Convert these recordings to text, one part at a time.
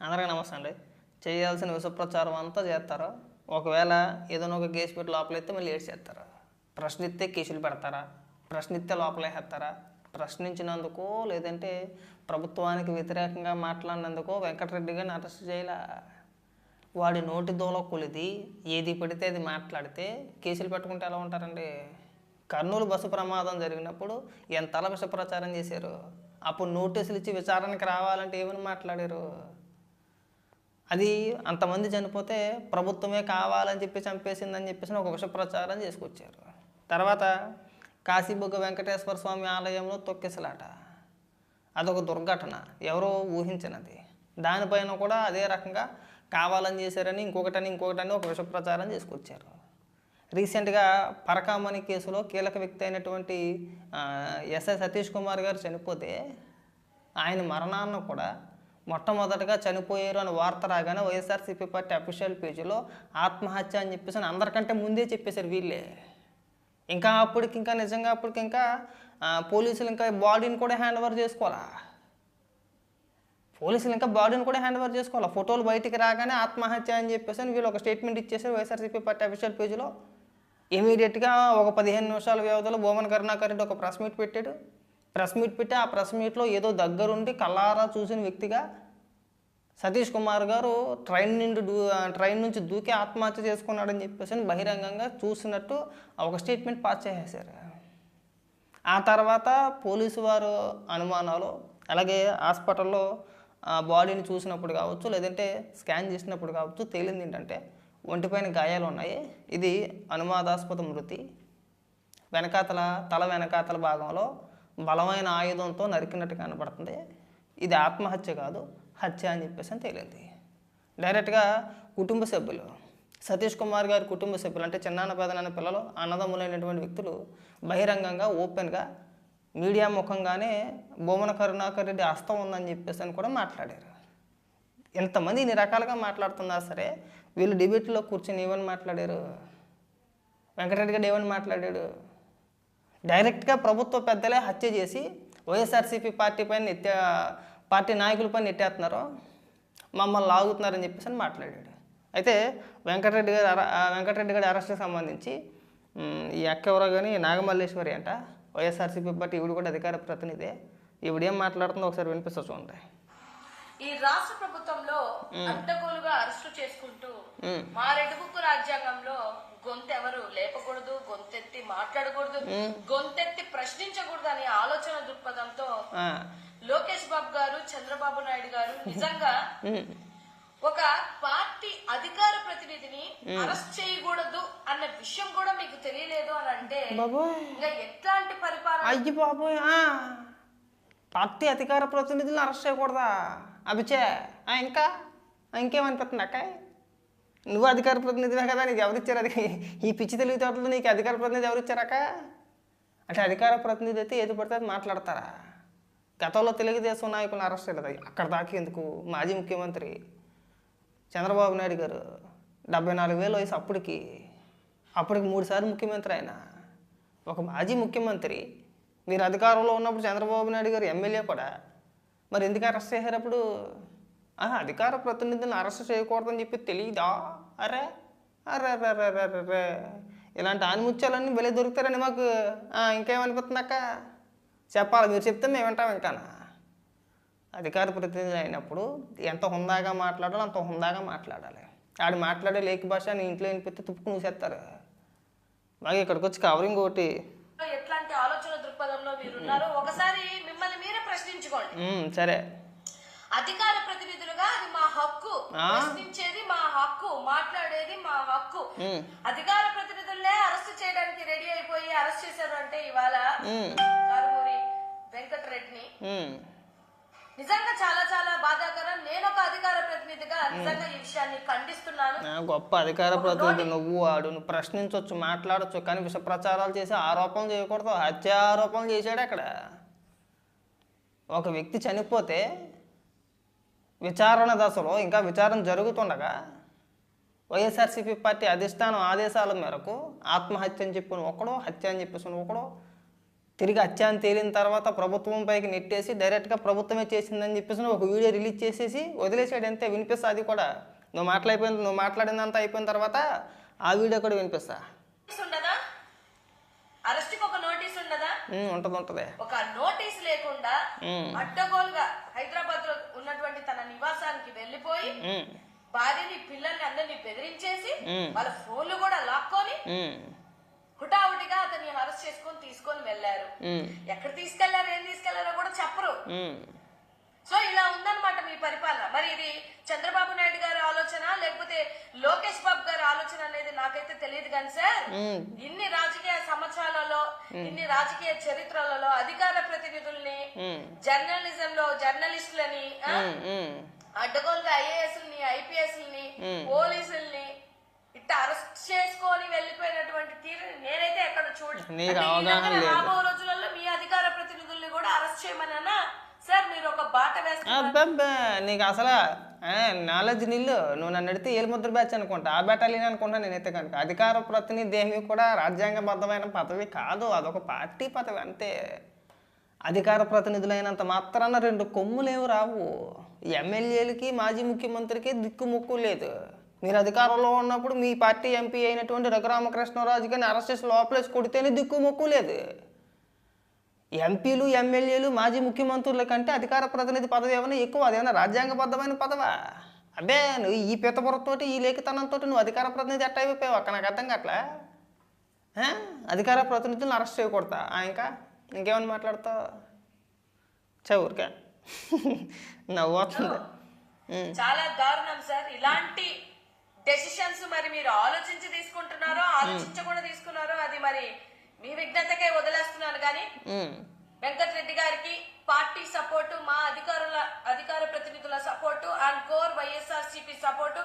అందరికీ నమస్తే అండి. చేయాల్సిన విషప్రచారం అంతా చేస్తారు. ఒకవేళ ఏదైనా ఒక కేసు పెట్టి లోపలైతే మళ్ళీ ఏడ్చేస్తారు. ప్రశ్నిస్తే కేసులు పెడతారా, ప్రశ్నిస్తే లోపలేసేస్తారా, ప్రశ్నించినందుకో లేదంటే ప్రభుత్వానికి వ్యతిరేకంగా మాట్లాడినందుకో వెంకటరెడ్డి గారిని అరెస్ట్ చేయాల. వాడి నోటి దూల కొలిది ఏది పడితే అది మాట్లాడితే కేసులు పెట్టుకుంటే ఎలా ఉంటారండి? కర్నూలు బస్సు ప్రమాదం జరిగినప్పుడు ఎంతలా విష ప్రచారం చేశారు. అప్పుడు నోటీసులు ఇచ్చి విచారణకి రావాలంటే ఏమని మాట్లాడారు? అది అంతమంది చనిపోతే ప్రభుత్వమే కావాలని చెప్పి చంపేసిందని చెప్పేసి ఒక విష ప్రచారం చేసుకొచ్చారు. తర్వాత కాశీబుగ్గ వెంకటేశ్వర స్వామి ఆలయంలో తొక్కిసలాట, అదొక దుర్ఘటన, ఎవరో ఊహించినది. దానిపైన కూడా అదే రకంగా కావాలని చేశారని ఇంకొకటని ఒక విష ప్రచారం చేసుకొచ్చారు. రీసెంట్గా పరకామణి కేసులో కీలక వ్యక్తి అయినటువంటి ఎస్ఐ సతీష్ కుమార్ గారు చనిపోతే ఆయన మరణాన్ని కూడా మొట్టమొదటిగా చనిపోయారు అని వార్త రాగానే వైఎస్ఆర్సీపీ పార్టీ అఫీషియల్ పేజీలో ఆత్మహత్య అని చెప్పేసి అందరికంటే ముందే చెప్పేశారు వీళ్ళే. ఇంకా అప్పటికి నిజంగా పోలీసులు ఇంకా బాడీని కూడా హ్యాండ్ ఓవర్ చేసుకోవాలా. ఫోటోలు బయటికి రాగానే ఆత్మహత్య అని చెప్పేసి వీళ్ళు ఒక స్టేట్మెంట్ ఇచ్చేసారు వైఎస్ఆర్సీపీ పార్టీ అఫీషియల్ పేజీలో. ఇమీడియట్గా ఒక 15 నిమిషాల వ్యవధిలో భూమన కరుణాకర్ రెడ్డి ఒక ప్రెస్ మీట్ పెట్టాడు. ఆ ప్రెస్ మీట్లో ఏదో దగ్గరుండి కళ్ళారా చూసిన వ్యక్తిగా సతీష్ కుమార్ గారు ట్రైన్ నుంచి దూకి ఆత్మహత్య చేసుకున్నాడని చెప్పేసి బహిరంగంగా చూసినట్టు ఒక స్టేట్మెంట్ పాస్ చేసేసారు. ఆ తర్వాత పోలీసు వారు అనుమానాలు, అలాగే హాస్పిటల్లో బాడీని చూసినప్పుడు కావచ్చు, లేదంటే స్కాన్ చేసినప్పుడు కావచ్చు, తేలింది ఏంటంటే ఒంటిపైన గాయాలు ఉన్నాయి. ఇది అనుమానాస్పద మృతి. తల వెనకాతల భాగంలో బలమైన ఆయుధంతో నరికినట్టు కనబడుతుంది. ఇది ఆత్మహత్య కాదు, హత్య అని చెప్పేసి తేలింది. డైరెక్ట్గా కుటుంబ సభ్యులు, సతీష్ కుమార్ గారి కుటుంబ సభ్యులు అంటే చిన్నాన్న పెదనాన్న పిల్లలు, అన్నదమ్ములైనటువంటి వ్యక్తులు బహిరంగంగా ఓపెన్గా మీడియా ముఖంగానే భూమన కరుణాకర్ రెడ్డి హస్తం ఉందని చెప్పేసి కూడా మాట్లాడారు. ఎంతమంది ఇన్ని రకాలుగా మాట్లాడుతున్నా సరే వీళ్ళు డిబేట్లో కూర్చొని ఏమని మాట్లాడారు? వెంకటరెడ్డి గారు ఏమని మాట్లాడాడు? డైరెక్ట్గా ప్రభుత్వ పెద్దలే హత్య చేసి వైఎస్ఆర్సీపీ పార్టీ నాయకులపైన నెట్టేస్తున్నారు, మమ్మల్ని లాగుతున్నారని చెప్పేసి మాట్లాడాడు. అయితే వెంకటరెడ్డి గారి అరెస్ట్కి సంబంధించి ఈ ఎవరో కానీ నాగమల్లేశ్వరి అంట, వైఎస్ఆర్సీపీ పార్టీ ఈవిడ కూడా అధికార ప్రతినిధే. ఈవిడేం మాట్లాడుతుందో ఒకసారి వినిపిస్తా చూడండి. ఈ రాష్ట్ర ప్రభుత్వంలో అడ్డగోలుగా అరెస్టు చేసుకుంటూ మా రెడ్ బుక్ రాజ్యాంగంలో గొంతెవరు లేపకూడదు, గొంతెత్తి మాట్లాడకూడదు, గొంతెత్తి ప్రశ్నించకూడదు అనే ఆలోచన దృక్పథంతో లోకేష్ బాబు గారు, చంద్రబాబు నాయుడు గారు నిజంగా ఒక పార్టీ అధికార ప్రతినిధిని అరెస్ట్ చేయకూడదు అన్న విషయం కూడా మీకు తెలియలేదు అని అంటే ఇంకా ఎట్లాంటి పరిపాలన? పార్టీ అధికార ప్రతినిధులను అరెస్ట్ చేయకూడదా? అభిచే ఇంకేమనిపిస్తుంది అక్క? నువ్వు అధికార ప్రతినిధివే కదా, నీకు ఎవరిచ్చారు? అది ఈ పిచ్చి తెలివితేటలు నీకు అధికార ప్రతినిధి ఎవరిచ్చారక్క? అంటే అధికార ప్రతినిధి అయితే ఏది పడితే అది మాట్లాడతారా? గతంలో తెలుగుదేశం నాయకులను అరెస్ట్ చేయలేదు. అక్కడ దాకా ఎందుకు? మాజీ ముఖ్యమంత్రి చంద్రబాబు నాయుడు గారు 74,000 వయసు, అప్పటికి 3 సార్లు ముఖ్యమంత్రి ఆయన. ఒక మాజీ ముఖ్యమంత్రి మీరు అధికారంలో ఉన్నప్పుడు చంద్రబాబు నాయుడు గారు ఎమ్మెల్యే కూడా, మరి ఎందుకు అరెస్ట్ చేశారు అప్పుడు? అధికార ప్రతినిధులను అరెస్ట్ చేయకూడదని చెప్పి తెలియదా? అరే అరే అరే అరే అరే ఇలాంటి ఆనిముత్యాలన్నీ వెలి దొరుకుతారని మాకు ఇంకేమనిపిస్తుంది అక్క? చెప్పాలి, మీరు చెప్తే మేము వింటాం. ఇంకానా అధికార ప్రతినిధి అయినప్పుడు ఎంత హుందాగా మాట్లాడాలో అంత హుందాగా మాట్లాడాలి. ఆడు మాట్లాడే లేఖ భాష నీ ఇంట్లో వినిపిస్తే తుప్పుకు మూసేస్తారు. మాకు ఇక్కడికి వచ్చి కవరింగ్ ఒకటి. ఎట్లాంటి ఆలోచన దృక్పథంలో మీరున్నారు ఒకసారి మిమ్మల్ని మీరే ప్రశ్నించుకోండి. సరే, అధికార ప్రతినిధులుగా అది మా హక్కు, ప్రశ్నించేది మా హక్కు, మాట్లాడేది మా హక్కు. అధికార ప్రతినిధులనే అరెస్ట్ చేయడానికి రెడీ అయిపోయి అరెస్ట్ చేశారు అంటే ఇవాళ కారుమూరి వెంకటరెడ్డిని నిజంగా చాలా చాలా బాధాకరం. నేను ఒక అధికార ప్రతినిధిగా నిజంగా ఈ విషయాన్ని ఖండిస్తున్నాను. గొప్ప అధికార ప్రతినిధి నువ్వు ప్రశ్నించవచ్చు, మాట్లాడచ్చు, కానీ విష ప్రచారాలు చేసి ఆరోపణలు చేయకూడదు. హత్య ఆరోపణలు చేశాడు అక్కడ. ఒక వ్యక్తి చనిపోతే విచారణ దశలో ఇంకా విచారణ జరుగుతుండగా వైఎస్ఆర్సీపీ పార్టీ అధిష్టానం ఆదేశాల మేరకు ఆత్మహత్య అని చెప్పిన ఒకడో, హత్య అని చెప్పేసి ఒకడో తిరిగి హత్య అని తేలిన తర్వాత ప్రభుత్వం పైకి నెట్టేసి డైరెక్ట్గా ప్రభుత్వమే చేసిందని చెప్పేసి ఒక వీడియో రిలీజ్ చేసేసి వదిలేసాడు అంతే. వినిపిస్తా అది కూడా నువ్వు మాట్లాడినంత అయిపోయిన తర్వాత ఆ వీడియో కూడా వినిపిస్తా. ఉండదా అరెస్ట్కి ఒక నోటీస్ ఉండదా? ఉంటది. ఒక నోటీస్ లేకుండా అడ్డగోలుగా హైదరాబాద్ లో ఉన్నటువంటి తన నివాసానికి వెళ్ళిపోయి భార్యని పిల్లల్ని అందరినీ బెదిరించేసి వాళ్ళ ఫోన్లు కూడా లాక్కొని హుటాహుటిగా అతన్ని అరెస్ట్ చేసుకొని తీసుకొని వెళ్ళారు. ఎక్కడ తీసుకెళ్లారు, ఏం తీసుకెళ్లారో కూడా చెప్పరు. సో ఇలా ఉందన్నమాట మీ పరిపాలన. మరి ఇది చంద్రబాబు నాయుడు గారి ఆలోచన లేకపోతే లోకేష్ బాబు గారి ఆలోచన అనేది నాకైతే తెలియదు కానీ సార్, ఇన్ని రాజకీయ సంవత్సరాలలో ఇన్ని రాజకీయ చరిత్రలలో అధికార ప్రతినిధుల్ని జర్నలిజంలో జర్నలిస్టులని అడ్డగోలుగా ఐఏఎస్ని ఐపీఎస్ని పోలీసుల్ని ఇట్లా అరెస్ట్ చేసుకొని వెళ్ళిపోయినటువంటి తీరు నేనైతే ఎక్కడ చూడండి. రాబో రోజులలో మీ అధికార ప్రతినిధుల్ని కూడా అరెస్ట్ చేయమన్నా సార్ మీరు ఒక బాట వేస్తారు. నీకు అసలు నాలెడ్జ్ నీళ్ళు నువ్వు నన్ను అడిగితే ఏలుముద్ర బ్యాచ్ అనుకుంటా, ఆ బెటాలియన్ అనుకుంటా నేనైతే కనుక. అధికార ప్రతినిధి ఏమి కూడా రాజ్యాంగబద్ధమైన పదవి కాదు, అదొక పార్టీ పదవి అంతే. అధికార ప్రతినిధులైనంత మాత్రాన 2 కొమ్ములేవి రావు. ఎమ్మెల్యేలకి మాజీ ముఖ్యమంత్రికి దిక్కుముక్కు లేదు. మీరు అధికారంలో ఉన్నప్పుడు మీ పార్టీ ఎంపీ అయినటువంటి రఘురామకృష్ణరాజు గారిని అరెస్ట్ చేసి లోపలేసి కొడితేనే దిక్కుముక్కు లేదు. ఎంపీలు ఎమ్మెల్యేలు మాజీ ముఖ్యమంత్రుల కంటే అధికార ప్రతినిధి పదవి ఏమైనా ఎక్కువ? అదేమన్నా రాజ్యాంగబద్ధమైన పదవా? అబ్బే నువ్వు ఈ పితపురతోటి ఈ లేఖితనంతో నువ్వు అధికార ప్రతినిధి ఎట్ట అయిపోయావు అక్కడ నాకు అర్థం కావట్లే. అధికార ప్రతినిధులను అరెస్ట్ చేయకూడతా? ఇంకేమని మాట్లాడతావు? ఊరికే నవ్వు వస్తుంది. చాలా దారుణం సార్ ఇలాంటి డెసిషన్స్. మరి మీరు ఆలోచించి తీసుకుంటున్నారో ఆలోచించకుండా తీసుకున్నారో అది మరి మీ విజ్ఞతకే వదిలేస్తున్నాను. కానీ వెంకటరెడ్డి గారికి పార్టీ సపోర్టు, మా అధికార ప్రతినిధుల support and core YSRCP support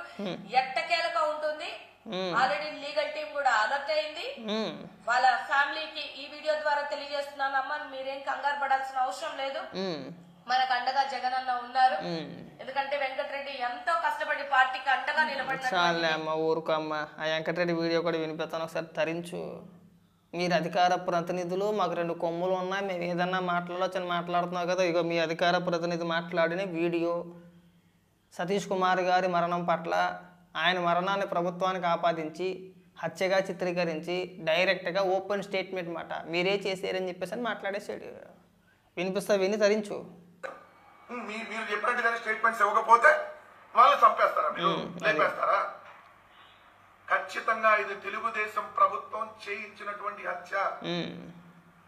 ఎట్టకేలగా ఉంటుంది. ఆల్రెడీ లీగల్ టీం కూడా అలర్ట్ అయింది. వాళ్ళ ఫ్యామిలీకి ఈ వీడియో ద్వారా తెలియజేస్తున్నాను, అమ్మ మీరేం కంగారు పడాల్సిన అవసరం లేదు, మనకు అండగా జగన్ అన్న ఉన్నారు. ఎందుకంటే వెంకటరెడ్డి ఎంతో కష్టపడి పార్టీకి అండగా నిలబడ్డారు. ఊరుకోమ్మ, ఆ వెంకటరెడ్డి వీడియో కూడా వినిపిస్తాను, ఒకసారి తరించు. మీరు అధికార ప్రతినిధులు, మాకు 2 కొమ్ములు ఉన్నాయి, మేము ఏదన్నా మాట్లాడుతున్నావు కదా. ఇగో మీ అధికార ప్రతినిధి మాట్లాడిన వీడియో సతీష్ కుమార్ గారి మరణం పట్ల ఆయన మరణాన్ని ప్రభుత్వానికి ఆపాదించి హత్యగా చిత్రీకరించి డైరెక్ట్గా ఓపెన్ స్టేట్మెంట్ మాట మీరే చేసారని చెప్పేసి అని మాట్లాడేసాడు. వినిపిస్తా, విని తరించు. మీరు చెప్పినట్టుగానే స్టేట్మెంట్స్ ఇవ్వకపోతే వాళ్ళు చంపేస్తారా, మీరు లేపేస్తారా? ఖచ్చితంగా ఇది తెలుగుదేశం ప్రభుత్వం చేయించినటువంటి హత్య.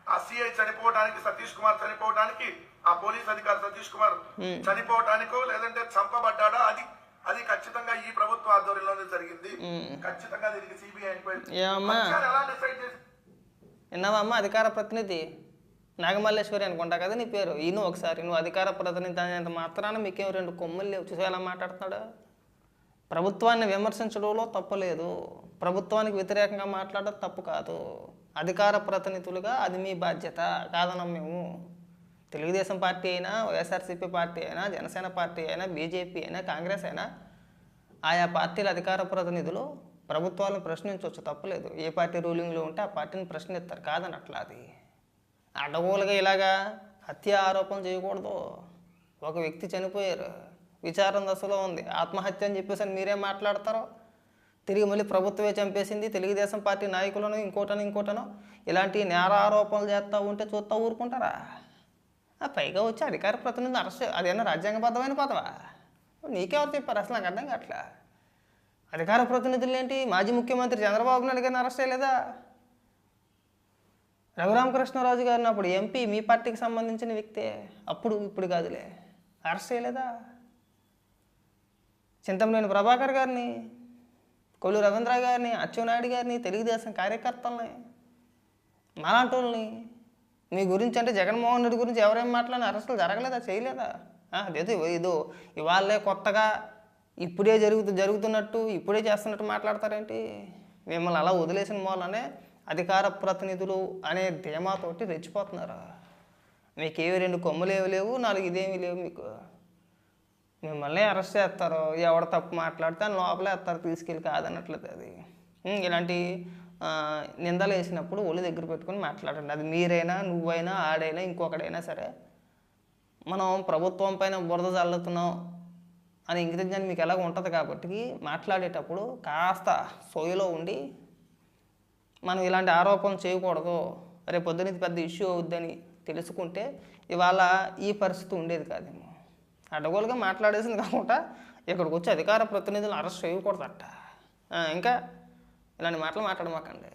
ఆ సిఐ చనిపోవడానికి, సతీష్ కుమార్ చనిపోవడానికి, ఆ పోలీస్ అధికారి సతీష్ కుమార్ చనిపోవడానికో లేదంటే చంపబడ్డా అది ఖచ్చితంగా ఈ ప్రభుత్వ ఆధ్వర్యంలోనే జరిగింది. ఖచ్చితంగా దీనికి సిబిఐ ఎంక్వైరీ ఎలా డిసైడ్ చేసి. విన్నావమ్మా? అధికార ప్రతినిధి నాగమల్లేశ్వరి అనుకుంటా కదా నీ పేరు. ఈయన ఒకసారి నువ్వు అధికార ప్రతినిధి అనేంత మాత్రాన మీకేం 2 కొమ్ములు లేవు. చూసి ఎలా మాట్లాడుతున్నాడు? ప్రభుత్వాన్ని విమర్శించడంలో తప్పు లేదు, ప్రభుత్వానికి వ్యతిరేకంగా మాట్లాడడం తప్పు కాదు. అధికార ప్రతినిధులుగా అది మీ బాధ్యత కాదనం మేము. తెలుగుదేశం పార్టీ అయినా, వైఎస్ఆర్సీపీ పార్టీ అయినా, జనసేన పార్టీ అయినా, బీజేపీ అయినా, కాంగ్రెస్ అయినా, ఆయా పార్టీల అధికార ప్రతినిధులు ప్రభుత్వాలను ప్రశ్నించవచ్చు, తప్పులేదు. ఏ పార్టీ రూలింగ్లో ఉంటే ఆ పార్టీని ప్రశ్నిస్తారు, కాదనట్లా. అది అడ్డగోలుగా ఇలాగా హత్య ఆరోపణ చేయకూడదు. ఒక వ్యక్తి చనిపోయారు, విచారణ దశలో ఉంది, ఆత్మహత్య అని చెప్పేసి మీరేం మాట్లాడతారో. తిరిగి మళ్ళీ ప్రభుత్వమే చంపేసింది, తెలుగుదేశం పార్టీ నాయకులను ఇంకోటనో ఇలాంటి నేర ఆరోపణలు చేస్తూ ఉంటే చూస్తూ ఊరుకుంటారా? పైగా వచ్చి అధికార ప్రతినిధి అరెస్ట్, అదేనా రాజ్యాంగబద్ధమైన పదవా? నీకెవరు చెప్పారు అసలు? నాకు అర్థం కావట్లా. అధికార ప్రతినిధులు ఏంటి? మాజీ ముఖ్యమంత్రి చంద్రబాబు నాయుడు గారిని అరెస్ట్ చేయలేదా? రఘురామకృష్ణరాజు గారిని అప్పుడు ఎంపీ, మీ పార్టీకి సంబంధించిన వ్యక్తే, ఇప్పుడు కాదులే, అరెస్ట్ చేయలేదా? చింతమనేని ప్రభాకర్ గారిని, కొల్లు రవీంద్ర గారిని, అచ్చెన్నాయుడు గారిని, తెలుగుదేశం కార్యకర్తల్ని, మాలాంటి వాళ్ళని, మీ గురించి అంటే జగన్మోహన్ రెడ్డి గురించి ఎవరేం మాట్లాడినా అరెస్టులు జరగలేదా, చేయలేదా? అదేదో ఇవాళే కొత్తగా ఇప్పుడే జరుగుతున్నట్టు ఇప్పుడే చేస్తున్నట్టు మాట్లాడతారేంటి? మిమ్మల్ని అలా వదిలేసిన మూలనే అధికార ప్రతినిధులు అనే ధీమాతోటి రెచ్చిపోతున్నారు. మీకు ఏవి 2 కొమ్ములేవి లేవు, 4 ఇదేమీ లేవు. మీకు మిమ్మల్ని అరెస్ట్ చేస్తారు, ఎవడ తప్పు మాట్లాడితే అని లోపలే వేస్తారు తీసుకెళ్ళి, కాదన్నట్లేదు. అది ఇలాంటి నిందలు వేసినప్పుడు ఒళ్ళు దగ్గర పెట్టుకొని మాట్లాడండి. అది మీరైనా, నువ్వైనా, ఆడైనా, ఇంకొకడైనా సరే. మనం ప్రభుత్వం పైన బురద చల్లుతున్నాం అని ఇంగితజ్ఞానం మీకు ఎలాగ ఉంటుంది కాబట్టి మాట్లాడేటప్పుడు కాస్త సోయలో ఉండి మనం ఇలాంటి ఆరోపణలు చేయకూడదు, రేపు పొద్దున ఇది పెద్ద ఇష్యూ అవుద్దని తెలుసుకుంటే ఇవాళ ఈ పరిస్థితి ఉండేది కాదేమో. అడ్డగోలుగా మాట్లాడేసింది కాకుండా ఇక్కడికి వచ్చి అధికార ప్రతినిధులు అరెస్ట్ చేయకూడదట. ఇంకా ఇలాంటి మాటలు మాట్లాడమాకండి.